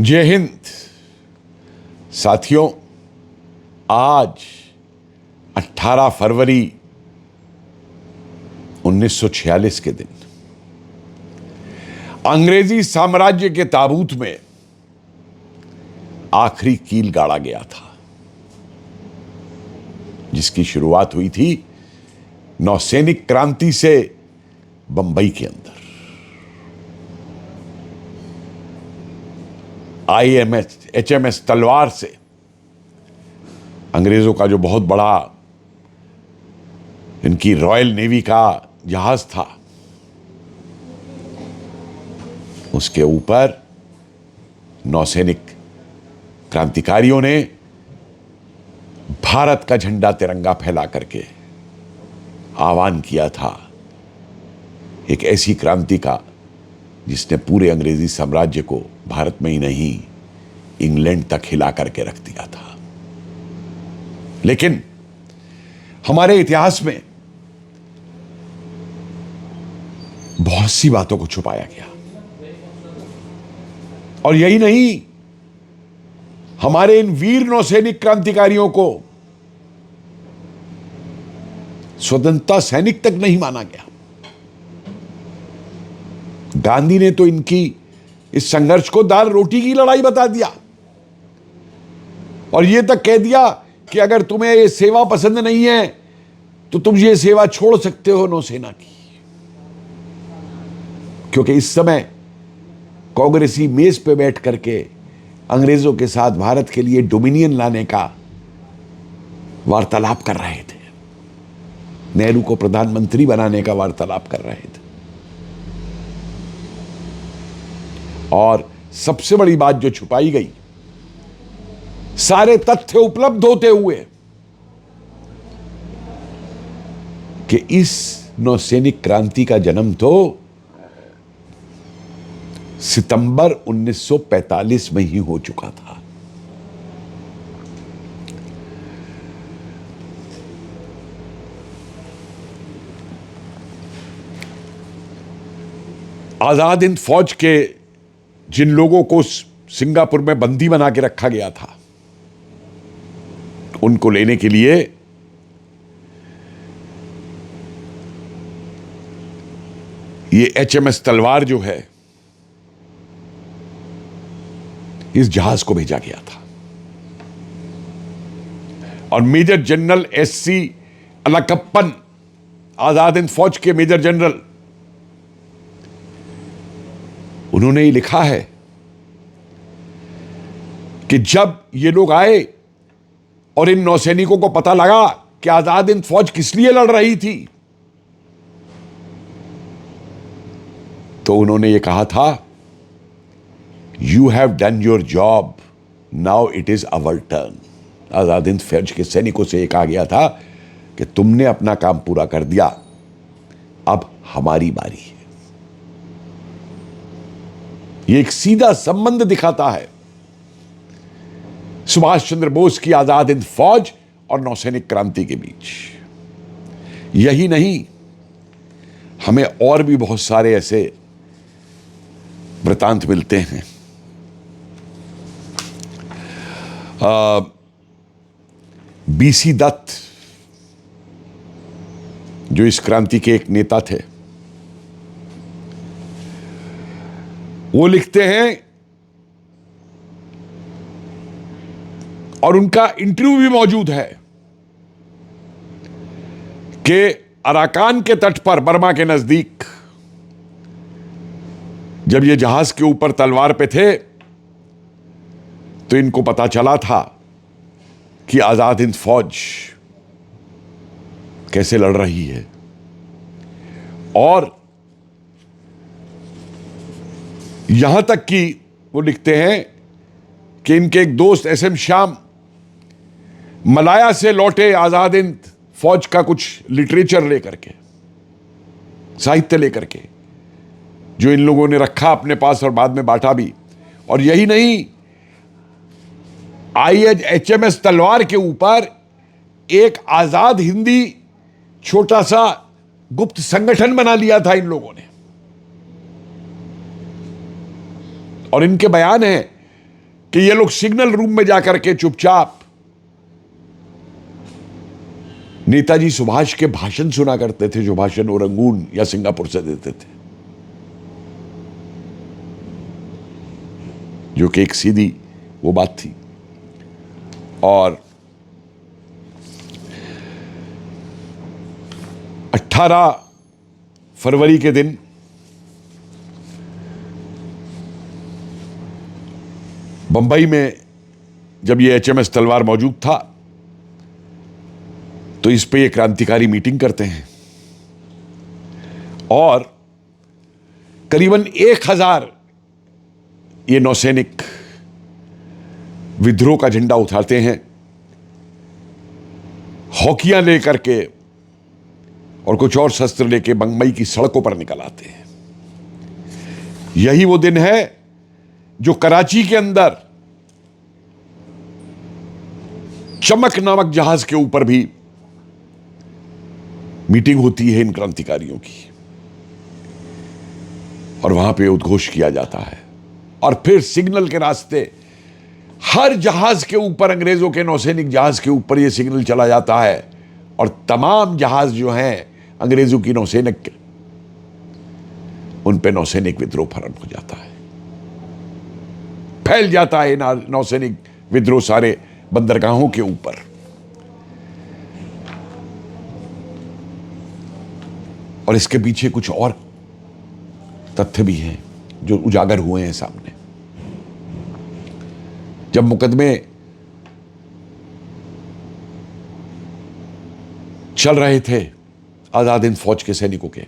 जय हिंद साथियों। आज 18 फरवरी 1946 के दिन अंग्रेजी साम्राज्य के ताबूत में आखिरी कील गाड़ा गया था, जिसकी शुरुआत हुई थी नौसैनिक क्रांति से बंबई के अंदर। HMS तलवार से अंग्रेजों का जो बहुत बड़ा इनकी रॉयल नेवी का जहाज था, उसके ऊपर नौसैनिक क्रांतिकारियों ने भारत का झंडा तिरंगा फैला करके आह्वान किया था एक ऐसी क्रांति का जिसने पूरे अंग्रेजी साम्राज्य को भारत में ही नहीं इंग्लैंड तक हिला करके रख दिया था। लेकिन हमारे इतिहास में बहुत सी बातों को छुपाया गया, और यही नहीं, हमारे इन वीर नौसैनिक क्रांतिकारियों को स्वतंत्रता सैनिक तक नहीं माना गया। गांधी ने तो इनकी इस संघर्ष को दाल रोटी की लड़ाई बता दिया, और यह तक कह दिया कि अगर तुम्हें यह सेवा पसंद नहीं है तो तुम ये सेवा छोड़ सकते हो नौसेना की। क्योंकि इस समय कांग्रेसी मेज पे बैठ करके अंग्रेजों के साथ भारत के लिए डोमिनियन लाने का वार्तालाप कर रहे थे, नेहरू को प्रधानमंत्री बनाने का वार्तालाप कर रहे थे। और सबसे बड़ी बात जो छुपाई गई, सारे तथ्य उपलब्ध होते हुए, कि इस नौसैनिक क्रांति का जन्म तो सितंबर 1945 में ही हो चुका था। आजाद हिंद फौज के जिन लोगों को सिंगापुर में बंदी बना के रखा गया था, उनको लेने के लिए ये HMS तलवार जो है, इस जहाज को भेजा गया था। और मेजर जनरल SC अलकप्पन, आजाद हिंद फौज के मेजर जनरल, उन्होंने ये लिखा है कि जब ये लोग आए और इन नौसैनिकों को पता लगा कि आजाद हिंद फौज किस लिए लड़ रही थी, तो उन्होंने ये कहा था, you have done your job, now it is our turn. Azad Hind Fauj के सैनिकों से ये कहा गया था कि तुमने अपना काम पूरा कर दिया, अब हमारी बारी है। ये एक सीधा संबंध दिखाता है सुभाष चंद्र बोस की आजाद हिंद फौज और नौसैनिक क्रांति के बीच। यही नहीं, हमें और भी बहुत सारे ऐसे वृतांत मिलते हैं। BC दत्त, जो इस क्रांति के एक नेता थे, वो लिखते हैं, और उनका इंटरव्यू भी मौजूद है, कि अराकान के तट पर बर्मा के नजदीक जब ये जहाज के ऊपर तलवार पे थे, तो इनको पता चला था कि आजाद हिंद फौज कैसे लड़ रही है। और यहां तक कि वो लिखते हैं कि इनके एक दोस्त SM श्याम मलाया से लौटे आजाद हिंद फौज का कुछ लिटरेचर लेकर के, साहित्य लेकर के, जो इन लोगों ने रखा अपने पास और बाद में बांटा भी। और यही नहीं, HMS तलवार के ऊपर एक आजाद हिंदी छोटा सा गुप्त संगठन बना लिया था इन लोगों ने। और इनके बयान है कि ये लोग सिग्नल रूम में जाकर के चुपचाप नेताजी सुभाष के भाषण सुना करते थे, जो भाषण वो रंगून या सिंगापुर से देते थे, जो कि एक सीधी वो बात थी। और 18 फरवरी के दिन बंबई में जब ये HMS तलवार मौजूद था, तो इस पे ये क्रांतिकारी मीटिंग करते हैं और करीबन 1000 ये नौसैनिक विद्रोह का झंडा उठाते हैं, हॉकियां लेकर के और कुछ और शस्त्र लेके बंबई की सड़कों पर निकल आते हैं। यही वो दिन है जो कराची के अंदर चमक नामक जहाज के ऊपर भी मीटिंग होती है इन क्रांतिकारियों की, और वहां पे उद्घोष किया जाता है। और फिर सिग्नल के रास्ते हर जहाज के ऊपर, अंग्रेजों के नौसैनिक जहाज के ऊपर यह सिग्नल चला जाता है, और तमाम जहाज जो हैं अंग्रेजों की नौसैनिक के, उन पे नौसैनिक विद्रोह फौरन हो जाता है, फैल जाता है नौसैनिक विद्रोह सारे बंदरगाहों के ऊपर। और इसके पीछे कुछ और तथ्य भी हैं जो उजागर हुए हैं सामने। जब मुकदमे चल रहे थे आजाद हिंद फौज के सैनिकों के,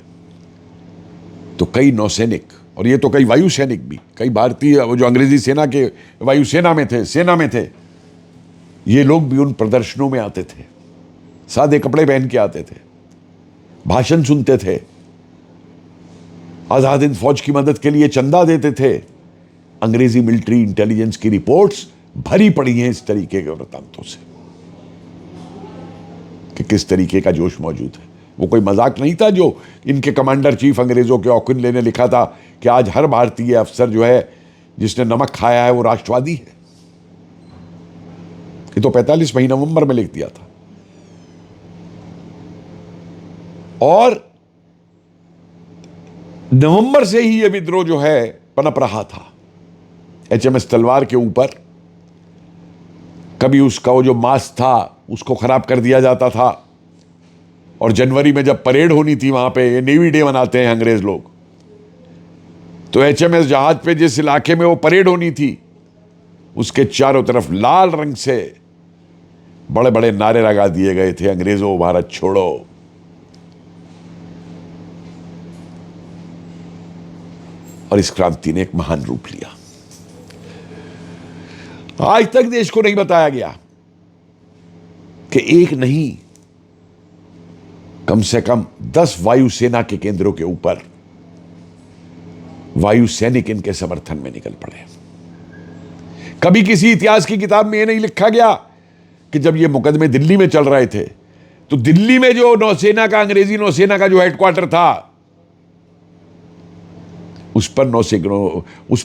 तो कई नौसैनिक, और ये तो कई वायु सैनिक भी, कई भारतीय जो अंग्रेजी सेना के वायुसेना में थे, सेना में थे, ये लोग भी उन प्रदर्शनों में आते थे, सादे कपड़े पहन के आते थे, भाषण सुनते थे, आजाद हिंद फौज की मदद के लिए चंदा देते थे। अंग्रेजी मिलिट्री इंटेलिजेंस की रिपोर्ट्स भरी पड़ी हैं इस तरीके के वृत्तांतों से कि किस तरीके का जोश मौजूद है। वो कोई मजाक नहीं था जो इनके कमांडर चीफ अंग्रेजों के ऑकिनले ने लिखा था कि आज हर भारतीय अफसर जो है जिसने नमक खाया है वो राष्ट्रवादी है। ये तो 45 महीना नवंबर में लिख दिया था। और नवंबर से ही यह विद्रोह जो है पनप रहा था। HMS तलवार के ऊपर कभी उसका वो जो मास्क था उसको खराब कर दिया जाता था, और जनवरी में जब परेड होनी थी वहां पे, ये नेवी डे मनाते हैं अंग्रेज लोग, तो HMS जहाज पे जिस इलाके में वो परेड होनी थी उसके चारों तरफ लाल रंग से बड़े बड़े नारे लगा दिए गए थे, अंग्रेजों भारत छोड़ो। और इस क्रांति ने एक महान रूप लिया। आज तक देश को नहीं बताया गया कि एक नहीं, कम से कम 10 वायुसेना के केंद्रों के ऊपर वायु सैनिक इनके समर्थन में निकल पड़े। कभी किसी इतिहास की किताब में यह नहीं लिखा गया कि जब ये मुकदमे दिल्ली में चल रहे थे तो दिल्ली में जो नौसेना का, अंग्रेजी नौसेना का जो हेडक्वार्टर था, उस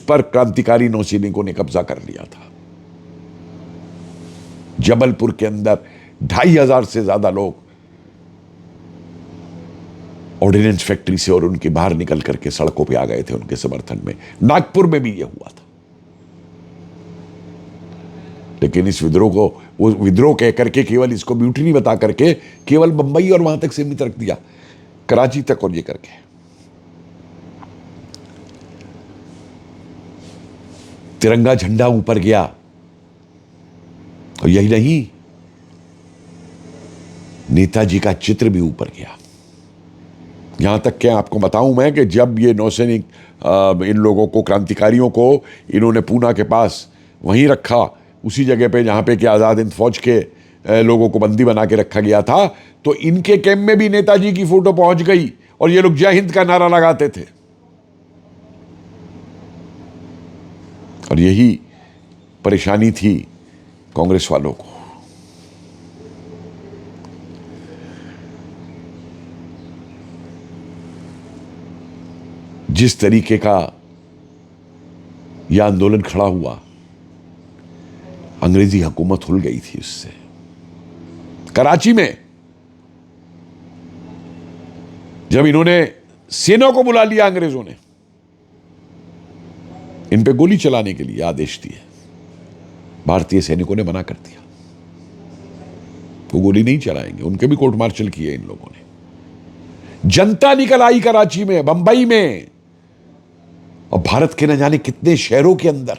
पर क्रांतिकारी नौसैनिकों ने कब्जा कर लिया था। जबलपुर के अंदर 2500 से ज्यादा लोग ऑर्डिनेंस फैक्ट्री से और उनके बाहर निकल करके सड़कों पे आ गए थे उनके समर्थन में। नागपुर में भी यह हुआ था। लेकिन इस विद्रोह को, वो विद्रोह कह करके केवल इसको म्यूटिनी बता करके केवल बंबई और वहां तक सीमित रख दिया, कराची तक और ये करके। तिरंगा झंडा ऊपर गया, और यही नहीं, नेताजी का चित्र भी ऊपर गया। यहां तक क्या आपको बताऊं मैं कि जब ये नौसैनिक इन लोगों को, क्रांतिकारियों को इन्होंने पूना के पास वहीं रखा, उसी जगह पे जहां पे कि आजाद हिंद फौज के लोगों को बंदी बना के रखा गया था, तो इनके कैंप में भी नेताजी की फोटो पहुंच गई और ये लोग जय हिंद का नारा लगाते थे। और यही परेशानी थी कांग्रेस वालों को। जिस तरीके का यह आंदोलन खड़ा हुआ, अंग्रेजी हुकूमत हुल गई थी उससे। कराची में जब इन्होंने सेना को बुला लिया, अंग्रेजों ने इन पे गोली चलाने के लिए आदेश दिए, भारतीय सैनिकों ने मना कर दिया, वो गोली नहीं चलाएंगे। उनके भी कोर्ट मार्शल किए इन लोगों ने। जनता निकल आई कराची में, बंबई में, और भारत के न जाने कितने शहरों के अंदर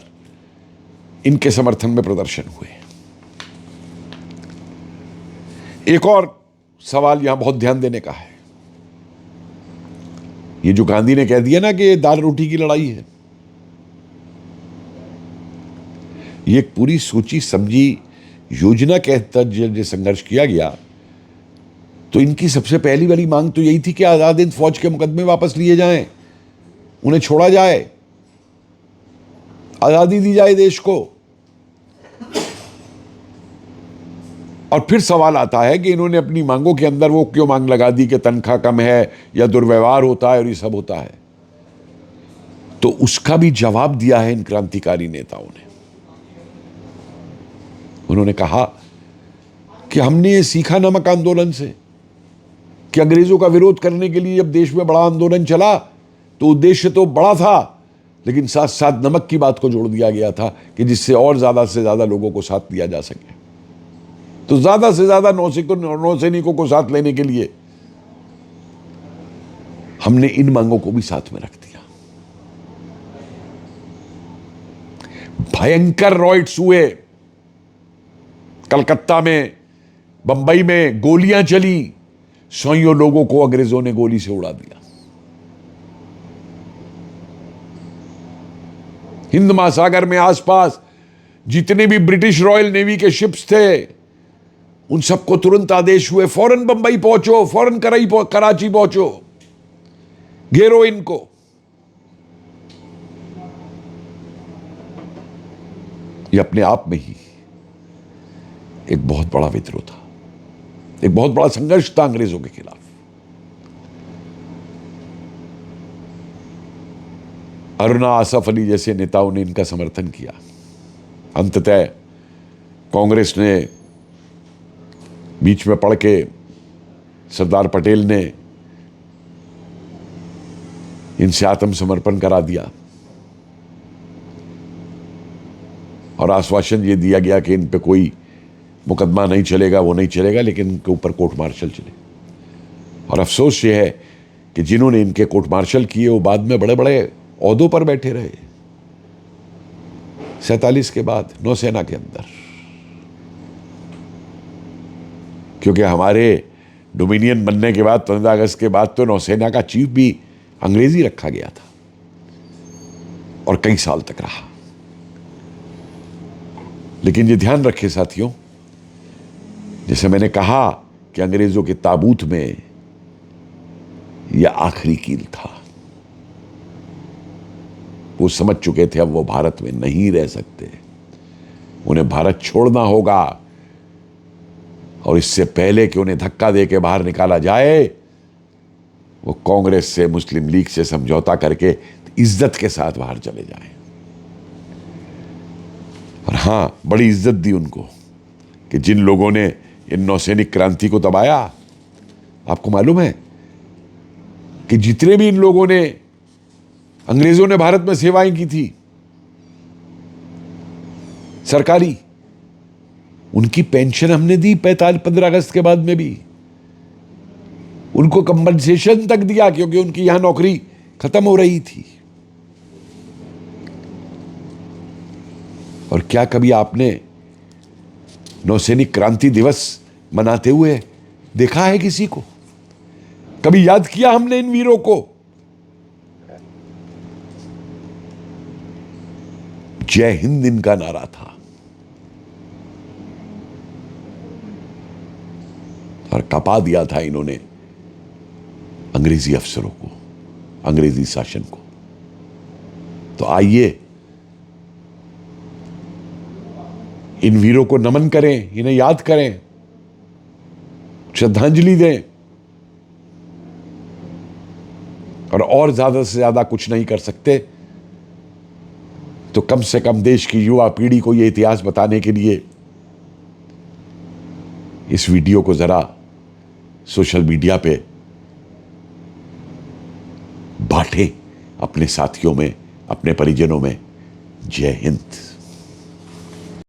इनके समर्थन में प्रदर्शन हुए। एक और सवाल यहां बहुत ध्यान देने का है। ये जो गांधी ने कह दिया ना कि ये दाल रोटी की लड़ाई है, ये एक पूरी सोची समझी योजना के तहत जब संघर्ष किया गया, तो इनकी सबसे पहली वाली मांग तो यही थी कि आजाद हिंद फौज के मुकदमे वापस लिए जाएं, उन्हें छोड़ा जाए, आजादी दी जाए देश को। और फिर सवाल आता है कि इन्होंने अपनी मांगों के अंदर वो क्यों मांग लगा दी कि तनख्वाह कम है या दुर्व्यवहार होता है और ये सब होता है। तो उसका भी जवाब दिया है इन क्रांतिकारी नेताओं ने। उन्होंने कहा कि हमने ये सीखा नमक आंदोलन से कि अंग्रेजों का विरोध करने के लिए जब देश में बड़ा आंदोलन चला तो उद्देश्य तो बड़ा था, लेकिन साथ साथ नमक की बात को जोड़ दिया गया था कि जिससे और ज्यादा से ज्यादा लोगों को साथ लिया जा सके। तो ज्यादा से ज्यादा नौसैनिकों को साथ लेने के लिए हमने इन मांगों को भी साथ में रख दिया। भयंकर रॉयट्स हुए कलकत्ता में, बंबई में, गोलियां चली, सौयों लोगों को अंग्रेजों ने गोली से उड़ा दिया। हिंद महासागर में आसपास जितने भी ब्रिटिश रॉयल नेवी के शिप्स थे, उन सबको तुरंत आदेश हुए, फौरन बंबई पहुंचो, फौरन कराची पहुंचो, घेरो इनको। ये अपने आप में ही एक बहुत बड़ा विद्रोह था, एक बहुत बड़ा संघर्ष था अंग्रेजों के खिलाफ। अरुणा आसफ अली जैसे नेताओं ने इनका समर्थन किया। अंततः कांग्रेस ने बीच में पड़ के, सरदार पटेल ने इनसे आत्मसमर्पण करा दिया और आश्वासन ये दिया गया कि इन पे कोई मुकदमा नहीं चलेगा, वो नहीं चलेगा, लेकिन इनके ऊपर कोर्ट मार्शल चले। और अफसोस ये है कि जिन्होंने इनके कोर्ट मार्शल किए वो बाद में बड़े बड़े ओहदों पर बैठे रहे। 47 के बाद नौसेना के अंदर, क्योंकि हमारे डोमिनियन बनने के बाद 15 अगस्त के बाद तो नौसेना का चीफ भी अंग्रेजी रखा गया था और कई साल तक रहा। लेकिन ये ध्यान रखे साथियों, जैसे मैंने कहा कि अंग्रेजों के ताबूत में यह आखिरी कील था। वो समझ चुके थे अब वो भारत में नहीं रह सकते, उन्हें भारत छोड़ना होगा, और इससे पहले कि उन्हें धक्का दे के बाहर निकाला जाए, वो कांग्रेस से, मुस्लिम लीग से समझौता करके इज्जत के साथ बाहर चले जाएं। और हां, बड़ी इज्जत दी उनको कि जिन लोगों ने इन नौसैनिक क्रांति को दबाया, आपको मालूम है कि जितने भी इन लोगों ने, अंग्रेजों ने भारत में सेवाएं की थी सरकारी, उनकी पेंशन हमने दी 15 अगस्त के बाद में भी। उनको कंपनसेशन तक दिया क्योंकि उनकी यहां नौकरी खत्म हो रही थी। और क्या कभी आपने नौसैनिक क्रांति दिवस मनाते हुए देखा है किसी को? कभी याद किया हमने इन वीरों को? जय हिंद इनका नारा था और कपा दिया था इन्होंने अंग्रेजी अफसरों को, अंग्रेजी शासन को। तो आइए इन वीरों को नमन करें, इन्हें याद करें, श्रद्धांजलि दें, और ज्यादा से ज्यादा कुछ नहीं कर सकते तो कम से कम देश की युवा पीढ़ी को यह इतिहास बताने के लिए इस वीडियो को जरा सोशल मीडिया पे बांटें, अपने साथियों में, अपने परिजनों में। जय हिंद।